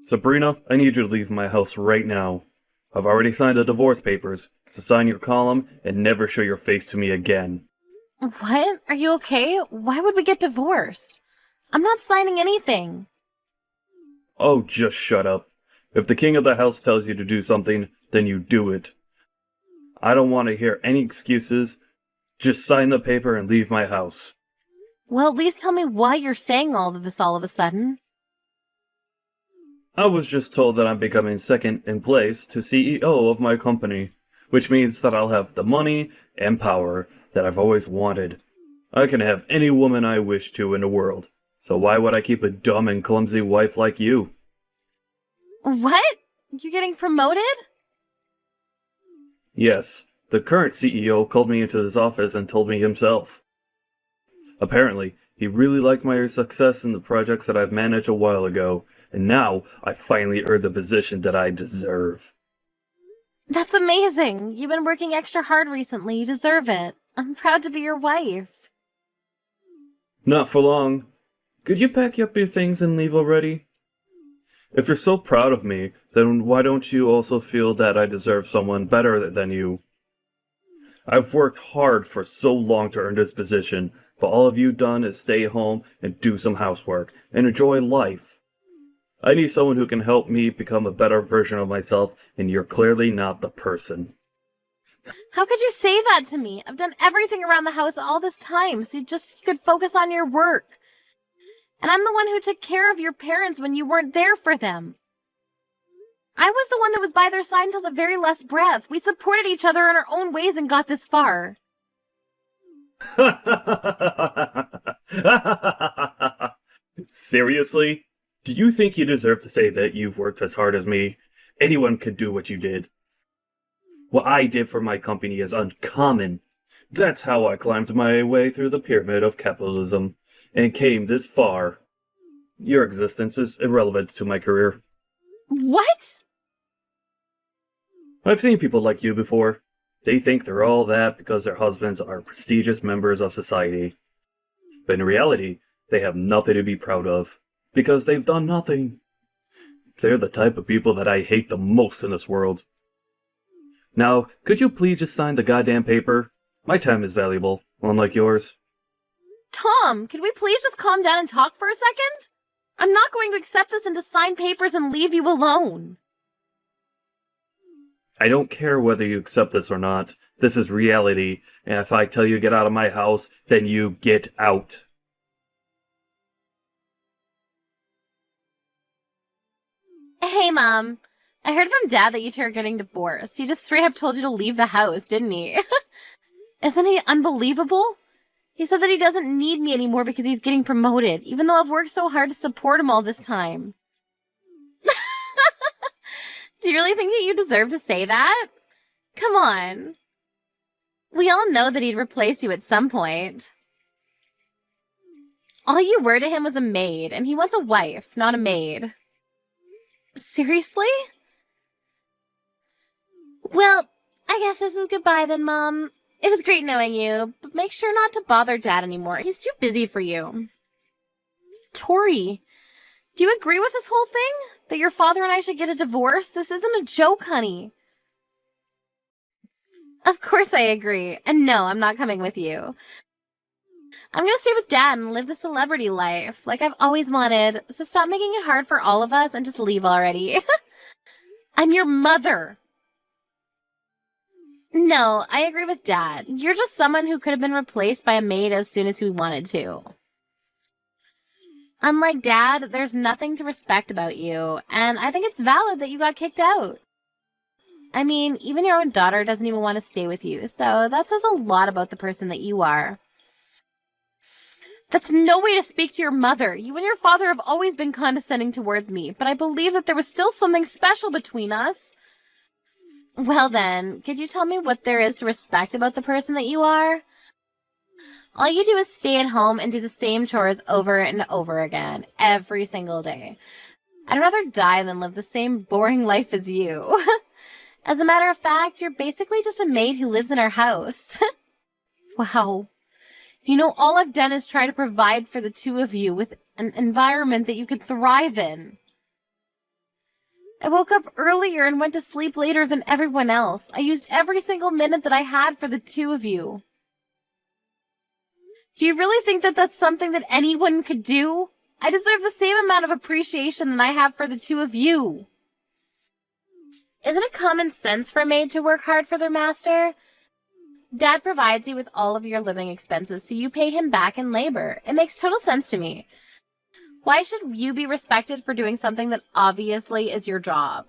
Sabrina, I need you to leave my house right now. I've already signed the divorce papers, so sign your column and never show your face to me again. What? Are you okay? Why would we get divorced? I'm not signing anything. Oh, just shut up. If the king of the house tells you to do something, then you do it. I don't want to hear any excuses. Just sign the paper and leave my house. Well, at least tell me why you're saying all of this all of a sudden. I was just told that I'm becoming second in place to CEO of my company, which means that I'll have the money and power that I've always wanted. I can have any woman I wish to in the world, so why would I keep a dumb and clumsy wife like you? What? You're getting promoted? Yes, the current CEO called me into his office and told me himself. Apparently, he really liked my success in the projects that I've managed a while ago, and now I finally earned the position that I deserve. That's amazing. You've been working extra hard recently. You deserve it. I'm proud to be your wife. Not for long. Could you pack up your things and leave already? If you're so proud of me, then why don't you also feel that I deserve someone better than you? I've worked hard for so long to earn this position, but all of you done is stay home and do some housework and enjoy life. I need someone who can help me become a better version of myself, and you're clearly not the person. How could you say that to me? I've done everything around the house all this time, so you could focus on your work. And I'm the one who took care of your parents when you weren't there for them. I was the one that was by their side until the very last breath. We supported each other in our own ways and got this far. Seriously? Do you think you deserve to say that you've worked as hard as me? Anyone could do what you did. What I did for my company is uncommon. That's how I climbed my way through the pyramid of capitalism and came this far. Your existence is irrelevant to my career. What? I've seen people like you before. They think they're all that because their husbands are prestigious members of society. But in reality, they have nothing to be proud of, because they've done nothing. They're the type of people that I hate the most in this world. Now, could you please just sign the goddamn paper? My time is valuable, unlike yours. Tom, could we please just calm down and talk for a second? I'm not going to accept this and to sign papers and leave you alone. I don't care whether you accept this or not. This is reality, and if I tell you to get out of my house, then you get out. Hey, Mom. I heard from Dad that you two are getting divorced. He just straight up told you to leave the house, didn't he? Isn't he unbelievable? He said that he doesn't need me anymore because he's getting promoted, even though I've worked so hard to support him all this time. Do you really think that you deserve to say that? Come on. We all know that he'd replace you at some point. All you were to him was a maid, and he wants a wife, not a maid. Seriously? Well, I guess this is goodbye then, Mom. It was great knowing you, but make sure not to bother Dad anymore. He's too busy for you. Tori, do you agree with this whole thing? That your father and I should get a divorce? This isn't a joke, honey. Of course I agree. And no, I'm not coming with you. I'm gonna stay with Dad and live the celebrity life, like I've always wanted. So stop making it hard for all of us and just leave already. I'm your mother. No, I agree with Dad. You're just someone who could have been replaced by a maid as soon as we wanted to. Unlike Dad, there's nothing to respect about you, and I think it's valid that you got kicked out. I mean, even your own daughter doesn't even want to stay with you, so that says a lot about the person that you are. That's no way to speak to your mother. You and your father have always been condescending towards me, but I believe that there was still something special between us. Well then, could you tell me what there is to respect about the person that you are? All you do is stay at home and do the same chores over and over again, every single day. I'd rather die than live the same boring life as you. As a matter of fact, you're basically just a maid who lives in our house. Wow. You know, all I've done is try to provide for the two of you with an environment that you could thrive in. I woke up earlier and went to sleep later than everyone else. I used every single minute that I had for the two of you. Do you really think that that's something that anyone could do? I deserve the same amount of appreciation that I have for the two of you. Isn't it common sense for a maid to work hard for their master? Dad provides you with all of your living expenses, so you pay him back in labor. It makes total sense to me. Why should you be respected for doing something that obviously is your job?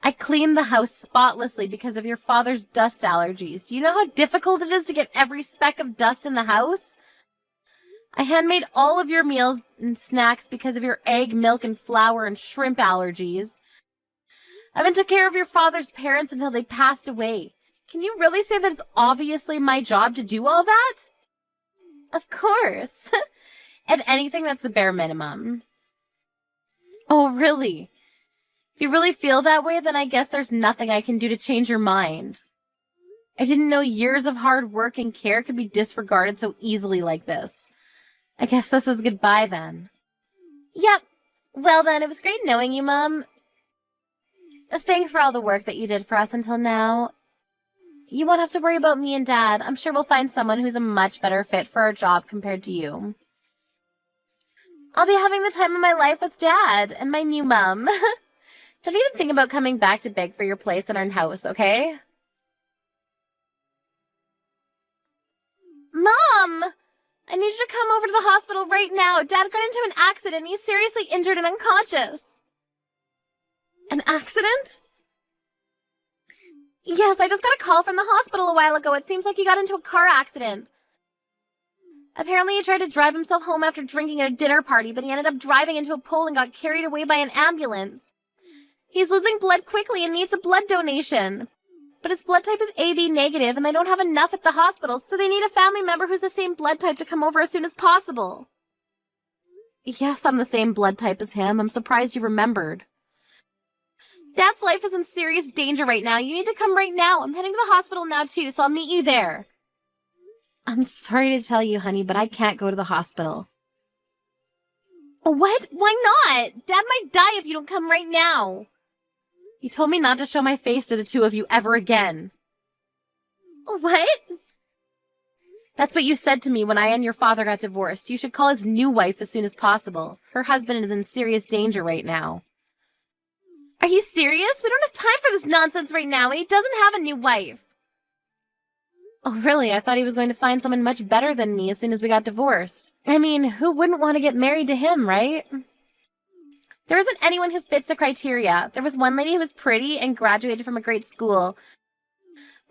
I clean the house spotlessly because of your father's dust allergies. Do you know how difficult it is to get every speck of dust in the house? I handmade all of your meals and snacks because of your egg, milk, and flour and shrimp allergies. I even took care of your father's parents until they passed away. Can you really say that it's obviously my job to do all that? Of course. If anything, that's the bare minimum. Oh, really? If you really feel that way, then I guess there's nothing I can do to change your mind. I didn't know years of hard work and care could be disregarded so easily like this. I guess this is goodbye then. Yep. Well then, it was great knowing you, Mom. Thanks for all the work that you did for us until now. You won't have to worry about me and Dad. I'm sure we'll find someone who's a much better fit for our job compared to you. I'll be having the time of my life with Dad and my new mom. Don't even think about coming back to beg for your place in our house, okay? Mom! I need you to come over to the hospital right now. Dad got into an accident. He's seriously injured and unconscious. An accident? Yes, I just got a call from the hospital a while ago. It seems like he got into a car accident. Apparently he tried to drive himself home after drinking at a dinner party, but he ended up driving into a pole and got carried away by an ambulance. He's losing blood quickly and needs a blood donation. But his blood type is AB negative, and they don't have enough at the hospital, so they need a family member who's the same blood type to come over as soon as possible. Yes, I'm the same blood type as him. I'm surprised you remembered. Dad's life is in serious danger right now. You need to come right now. I'm heading to the hospital now, too, so I'll meet you there. I'm sorry to tell you, honey, but I can't go to the hospital. What? Why not? Dad might die if you don't come right now. You told me not to show my face to the two of you ever again. What? That's what you said to me when I and your father got divorced. You should call his new wife as soon as possible. Her husband is in serious danger right now. Are you serious? We don't have time for this nonsense right now, and he doesn't have a new wife. Oh, really? I thought he was going to find someone much better than me as soon as we got divorced. I mean, who wouldn't want to get married to him, right? There isn't anyone who fits the criteria. There was one lady who was pretty and graduated from a great school.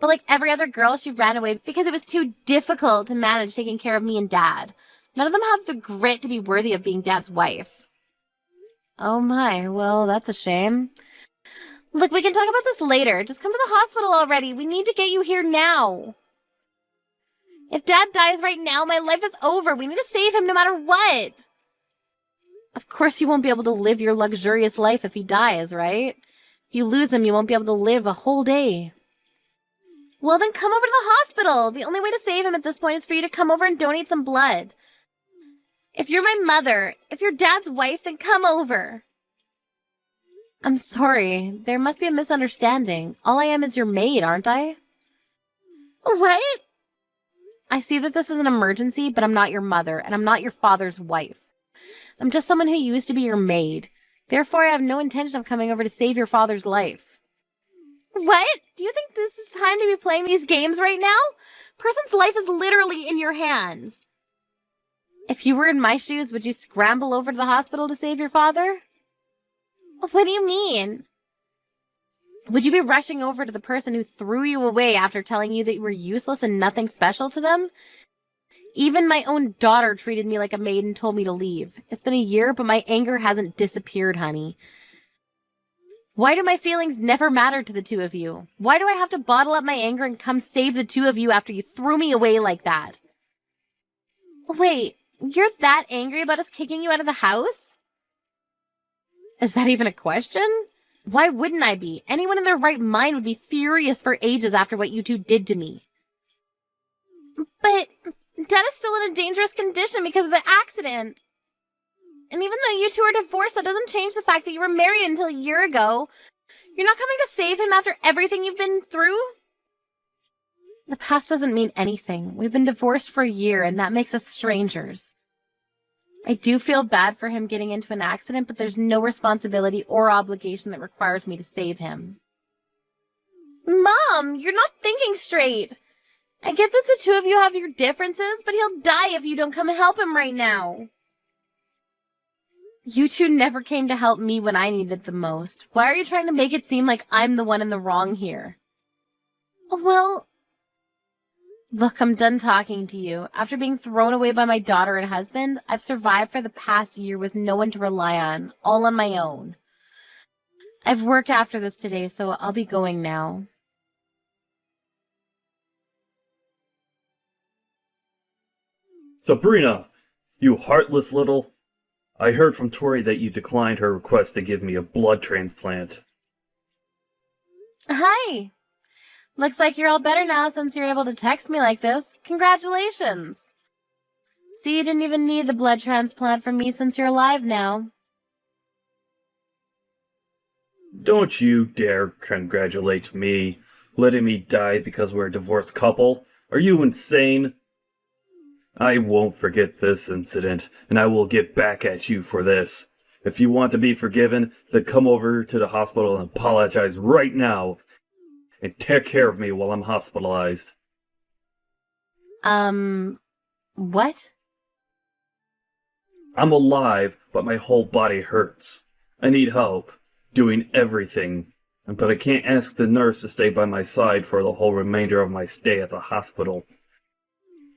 But like every other girl, she ran away because it was too difficult to manage taking care of me and Dad. None of them have the grit to be worthy of being Dad's wife. Oh my, well, that's a shame. Look, we can talk about this later. Just come to the hospital already. We need to get you here now. If Dad dies right now, my life is over. We need to save him no matter what. Of course you won't be able to live your luxurious life if he dies, right? If you lose him, you won't be able to live a whole day. Well, then come over to the hospital. The only way to save him at this point is for you to come over and donate some blood. If you're my mother, if you're Dad's wife, then come over. I'm sorry. There must be a misunderstanding. All I am is your maid, aren't I? What? I see that this is an emergency, but I'm not your mother, and I'm not your father's wife. I'm just someone who used to be your maid. Therefore, I have no intention of coming over to save your father's life. What? Do you think this is time to be playing these games right now? Person's life is literally in your hands. If you were in my shoes, would you scramble over to the hospital to save your father? What do you mean? Would you be rushing over to the person who threw you away after telling you that you were useless and nothing special to them? Even my own daughter treated me like a maid and told me to leave. It's been a year, but my anger hasn't disappeared, honey. Why do my feelings never matter to the two of you? Why do I have to bottle up my anger and come save the two of you after you threw me away like that? Wait, you're that angry about us kicking you out of the house? Is that even a question? Why wouldn't I be? Anyone in their right mind would be furious for ages after what you two did to me. But Dad is still in a dangerous condition because of the accident. And even though you two are divorced, that doesn't change the fact that you were married until a year ago. You're not coming to save him after everything you've been through? The past doesn't mean anything. We've been divorced for a year, and that makes us strangers. I do feel bad for him getting into an accident, but there's no responsibility or obligation that requires me to save him. Mom, you're not thinking straight. I get that the two of you have your differences, but he'll die if you don't come and help him right now. You two never came to help me when I needed the most. Why are you trying to make it seem like I'm the one in the wrong here? Well, look, I'm done talking to you. After being thrown away by my daughter and husband, I've survived for the past year with no one to rely on, all on my own. I've work after this today, so I'll be going now. Sabrina, you heartless little... I heard from Tori that you declined her request to give me a blood transplant. Hi! Looks like you're all better now since you're able to text me like this. Congratulations! See, you didn't even need the blood transplant from me since you're alive now. Don't you dare congratulate me, letting me die because we're a divorced couple. Are you insane? I won't forget this incident, and I will get back at you for this. If you want to be forgiven, then come over to the hospital and apologize right now. And take care of me while I'm hospitalized. What? I'm alive, but my whole body hurts. I need help, doing everything. But I can't ask the nurse to stay by my side for the whole remainder of my stay at the hospital.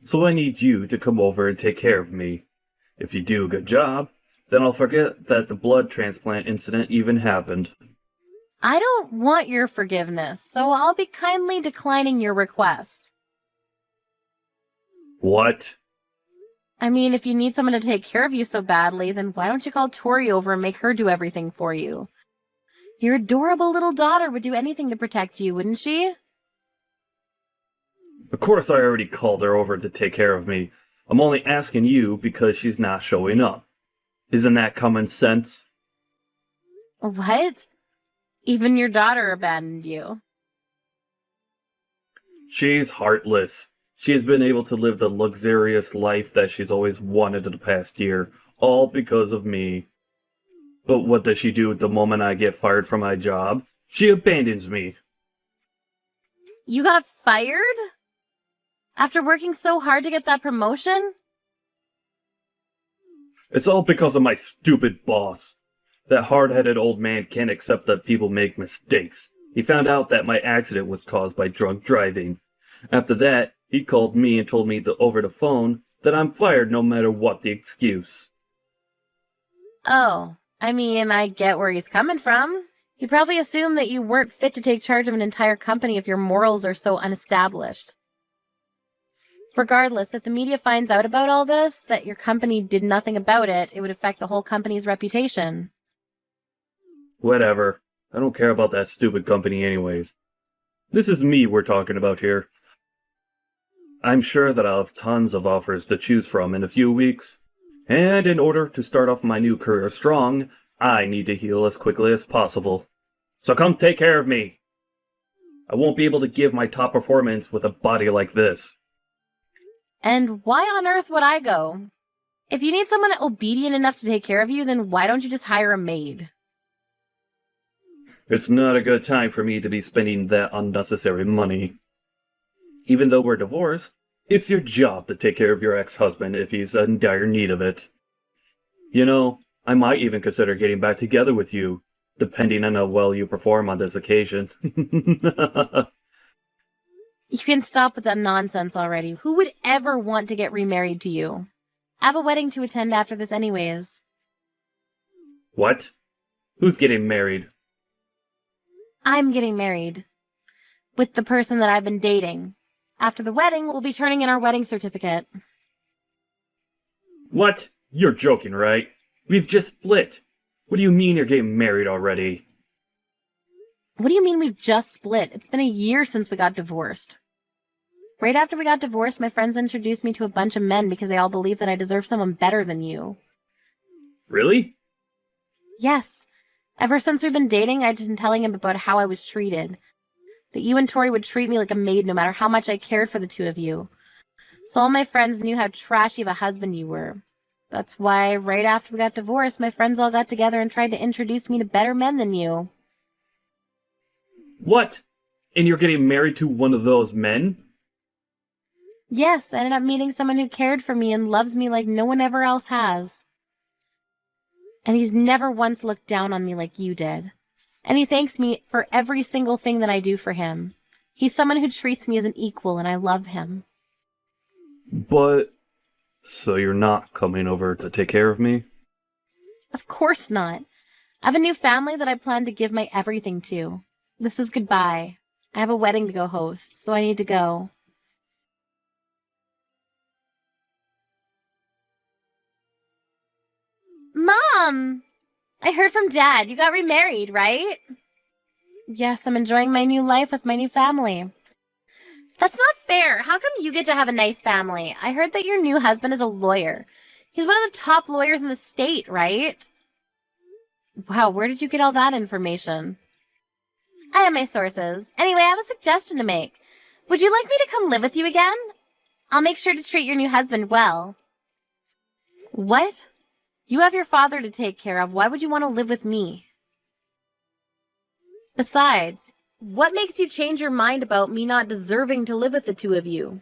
So I need you to come over and take care of me. If you do a good job, then I'll forget that the blood transplant incident even happened. I don't want your forgiveness, so I'll be kindly declining your request. What? I mean, if you need someone to take care of you so badly, then why don't you call Tori over and make her do everything for you? Your adorable little daughter would do anything to protect you, wouldn't she? Of course I already called her over to take care of me. I'm only asking you because she's not showing up. Isn't that common sense? What? Even your daughter abandoned you. She's heartless. She has been able to live the luxurious life that she's always wanted in the past year, all because of me. But what does she do the moment I get fired from my job? She abandons me. You got fired? After working so hard to get that promotion? It's all because of my stupid boss. That hard-headed old man can't accept that people make mistakes. He found out that my accident was caused by drunk driving. After that, he called me and told me over the phone that I'm fired no matter what the excuse. Oh, I mean, I get where he's coming from. He probably assumed that you weren't fit to take charge of an entire company if your morals are so unestablished. Regardless, if the media finds out about all this, that your company did nothing about it, it would affect the whole company's reputation. Whatever. I don't care about that stupid company anyways. This is me we're talking about here. I'm sure that I'll have tons of offers to choose from in a few weeks. And in order to start off my new career strong, I need to heal as quickly as possible. So come take care of me. I won't be able to give my top performance with a body like this. And why on earth would I go? If you need someone obedient enough to take care of you, then why don't you just hire a maid? It's not a good time for me to be spending that unnecessary money. Even though we're divorced, it's your job to take care of your ex-husband if he's in dire need of it. You know, I might even consider getting back together with you, depending on how well you perform on this occasion. You can stop with that nonsense already. Who would ever want to get remarried to you? I have a wedding to attend after this anyways. What? Who's getting married? I'm getting married. With the person that I've been dating. After the wedding, we'll be turning in our wedding certificate. What? You're joking, right? We've just split. What do you mean you're getting married already? What do you mean we've just split? It's been a year since we got divorced. Right after we got divorced, my friends introduced me to a bunch of men because they all believe that I deserve someone better than you. Really? Yes. Ever since we've been dating, I've been telling him about how I was treated. That you and Tori would treat me like a maid no matter how much I cared for the two of you. So all my friends knew how trashy of a husband you were. That's why right after we got divorced, my friends all got together and tried to introduce me to better men than you. What? And you're getting married to one of those men? Yes, I ended up meeting someone who cared for me and loves me like no one ever else has. And he's never once looked down on me like you did. And he thanks me for every single thing that I do for him. He's someone who treats me as an equal, and I love him. But... So you're not coming over to take care of me? Of course not. I have a new family that I plan to give my everything to. This is goodbye. I have a wedding to go host, so I need to go. Mom! I heard from Dad. You got remarried, right? Yes, I'm enjoying my new life with my new family. That's not fair. How come you get to have a nice family? I heard that your new husband is a lawyer. He's one of the top lawyers in the state, right? Wow, where did you get all that information? I have my sources. Anyway, I have a suggestion to make. Would you like me to come live with you again? I'll make sure to treat your new husband well. What? You have your father to take care of. Why would you want to live with me? Besides, what makes you change your mind about me not deserving to live with the two of you?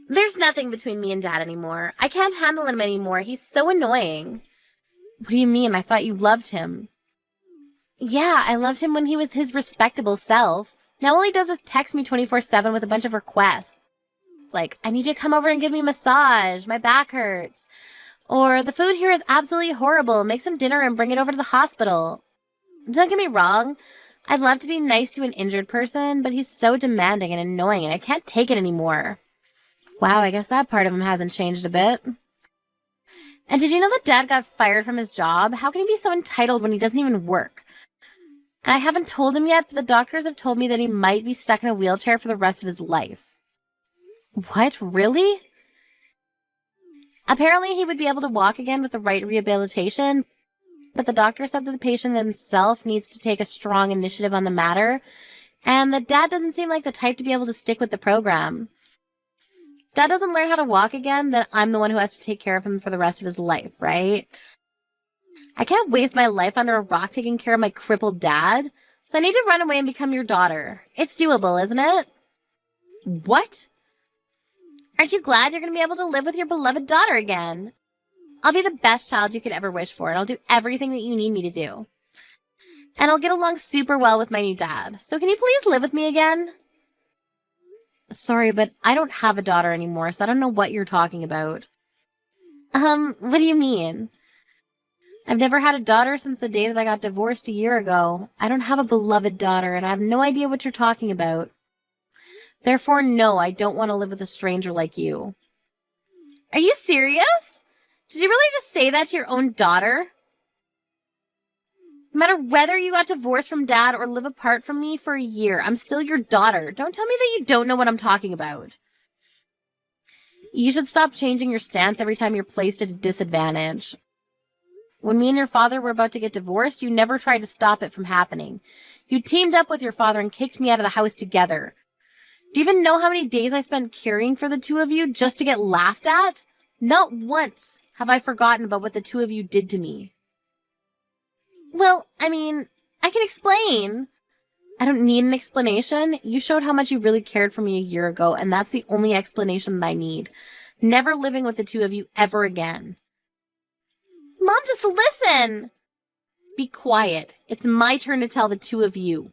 There's nothing between me and Dad anymore. I can't handle him anymore. He's so annoying. What do you mean? I thought you loved him. Yeah, I loved him when he was his respectable self. Now all he does is text me 24/7 with a bunch of requests. Like, I need you to come over and give me a massage. My back hurts. Or, the food here is absolutely horrible. Make some dinner and bring it over to the hospital. Don't get me wrong. I'd love to be nice to an injured person, but he's so demanding and annoying and I can't take it anymore. Wow, I guess that part of him hasn't changed a bit. And did you know that Dad got fired from his job? How can he be so entitled when he doesn't even work? I haven't told him yet, but the doctors have told me that he might be stuck in a wheelchair for the rest of his life. What? Really? Apparently, he would be able to walk again with the right rehabilitation, but the doctor said that the patient himself needs to take a strong initiative on the matter, and that Dad doesn't seem like the type to be able to stick with the program. If Dad doesn't learn how to walk again, then I'm the one who has to take care of him for the rest of his life, right? I can't waste my life under a rock taking care of my crippled dad, so I need to run away and become your daughter. It's doable, isn't it? What? Aren't you glad you're going to be able to live with your beloved daughter again? I'll be the best child you could ever wish for, and I'll do everything that you need me to do. And I'll get along super well with my new dad. So can you please live with me again? Sorry, but I don't have a daughter anymore, so I don't know what you're talking about. What do you mean? I've never had a daughter since the day that I got divorced a year ago. I don't have a beloved daughter, and I have no idea what you're talking about. Therefore, no, I don't want to live with a stranger like you. Are you serious? Did you really just say that to your own daughter? No matter whether you got divorced from Dad or live apart from me for a year, I'm still your daughter. Don't tell me that you don't know what I'm talking about. You should stop changing your stance every time you're placed at a disadvantage. When me and your father were about to get divorced, you never tried to stop it from happening. You teamed up with your father and kicked me out of the house together. Do you even know how many days I spent caring for the two of you just to get laughed at? Not once have I forgotten about what the two of you did to me. Well, I mean, I can explain. I don't need an explanation. You showed how much you really cared for me a year ago, and that's the only explanation that I need. Never living with the two of you ever again. Mom, just listen. Be quiet. It's my turn to tell the two of you.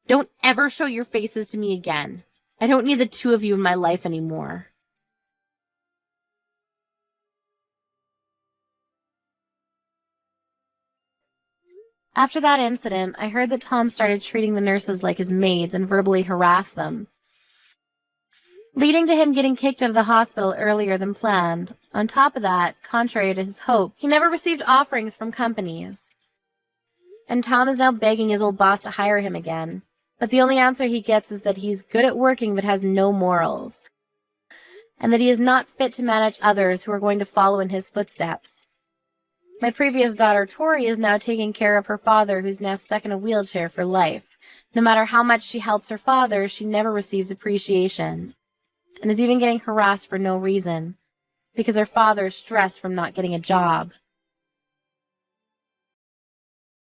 Don't ever show your faces to me again. I don't need the two of you in my life anymore. After that incident, I heard that Tom started treating the nurses like his maids and verbally harassed them, leading to him getting kicked out of the hospital earlier than planned. On top of that, contrary to his hope, he never received offerings from companies. And Tom is now begging his old boss to hire him again. But the only answer he gets is that he's good at working but has no morals, and that he is not fit to manage others who are going to follow in his footsteps. My previous daughter, Tori, is now taking care of her father, who's now stuck in a wheelchair for life. No matter how much she helps her father, she never receives appreciation, and is even getting harassed for no reason, because her father is stressed from not getting a job.